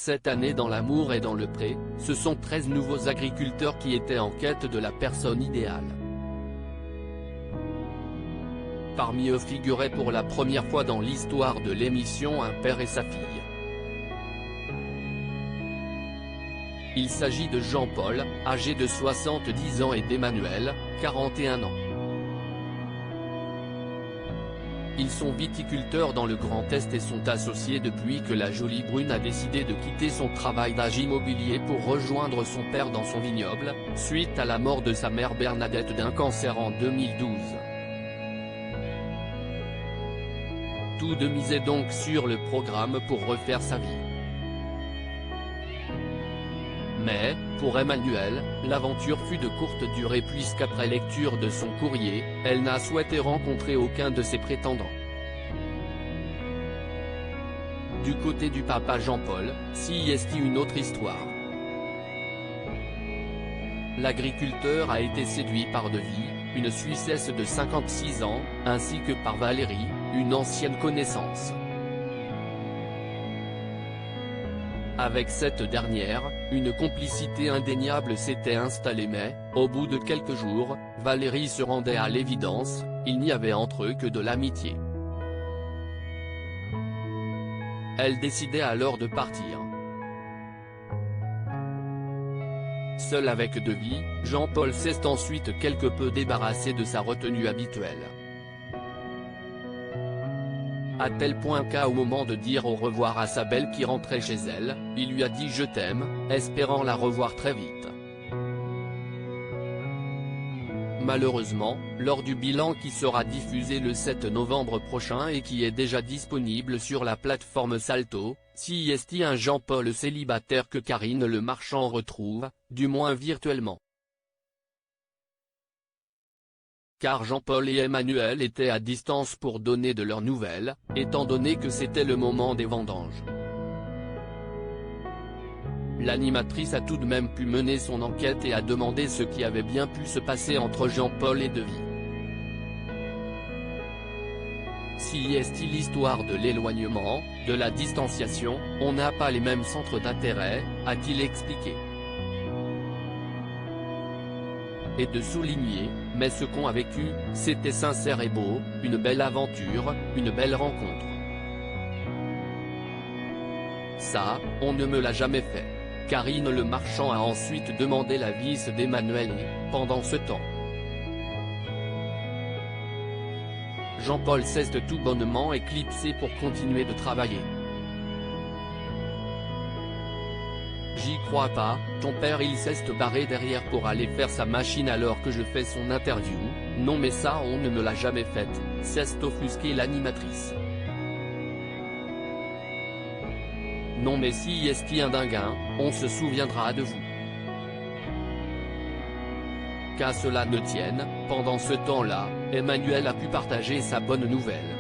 Cette année dans l'amour et dans le pré, ce sont 13 nouveaux agriculteurs qui étaient en quête de la personne idéale. Parmi eux figurait pour la première fois dans l'histoire de l'émission un père et sa fille. Il s'agit de Jean-Paul, âgé de 70 ans et d'Emmanuelle, 41 ans. Ils sont viticulteurs dans le Grand Est et sont associés depuis que la Jolie Brune a décidé de quitter son travail d'agent immobilier pour rejoindre son père dans son vignoble, suite à la mort de sa mère Bernadette d'un cancer en 2012. Tous deux misaient donc sur le programme pour refaire sa vie. Mais, pour Emmanuelle, l'aventure fut de courte durée puisqu'après lecture de son courrier, elle n'a souhaité rencontrer aucun de ses prétendants. Du côté du papa Jean-Paul, c'y est une autre histoire. L'agriculteur a été séduit par Devie, une Suissesse de 56 ans, ainsi que par Valérie, une ancienne connaissance. Avec cette dernière, une complicité indéniable s'était installée mais, au bout de quelques jours, Valérie se rendait à l'évidence, il n'y avait entre eux que de l'amitié. Elle décidait alors de partir. Seul avec Devie, Jean-Paul s'est ensuite quelque peu débarrassé de sa retenue habituelle. À tel point qu'au moment de dire au revoir à sa belle qui rentrait chez elle, il lui a dit « je t'aime », espérant la revoir très vite. Malheureusement, lors du bilan qui sera diffusé le 7 novembre prochain et qui est déjà disponible sur la plateforme Salto, s'y est un Jean-Paul célibataire que Karine Le Marchand retrouve, du moins virtuellement. Car Jean-Paul et Emmanuelle étaient à distance pour donner de leurs nouvelles, étant donné que c'était le moment des vendanges. L'animatrice a tout de même pu mener son enquête et a demandé ce qui avait bien pu se passer entre Jean-Paul et Devie. Si est l'histoire de l'éloignement, de la distanciation, on n'a pas les mêmes centres d'intérêt, a-t-il expliqué. Et de souligner, mais ce qu'on a vécu, c'était sincère et beau, une belle aventure, une belle rencontre. Ça, on ne me l'a jamais fait. Karine Le Marchand a ensuite demandé la vis d'Emmanuelle et, pendant ce temps, Jean-Paul s'est tout bonnement éclipsé pour continuer de travailler. J'y crois pas, ton père il s'est barré derrière pour aller faire sa machine alors que je fais son interview, non mais ça on ne me l'a jamais faite, s'est offusquée l'animatrice. Non mais si est un dinguin, on se souviendra de vous. Qu'à cela ne tienne, pendant ce temps-là, Emmanuelle a pu partager sa bonne nouvelle.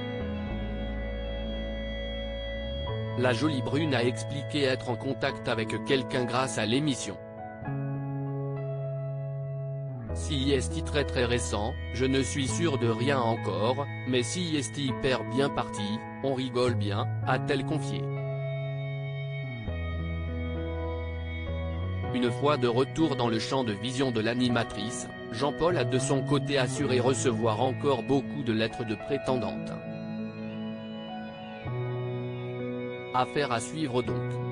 La Jolie Brune a expliqué être en contact avec quelqu'un grâce à l'émission. Si est très récent, je ne suis sûr de rien encore, mais si est hyper bien parti, on rigole bien, a-t-elle confié. Une fois de retour dans le champ de vision de l'animatrice, Jean-Paul a de son côté assuré recevoir encore beaucoup de lettres de prétendantes. Affaire à suivre donc.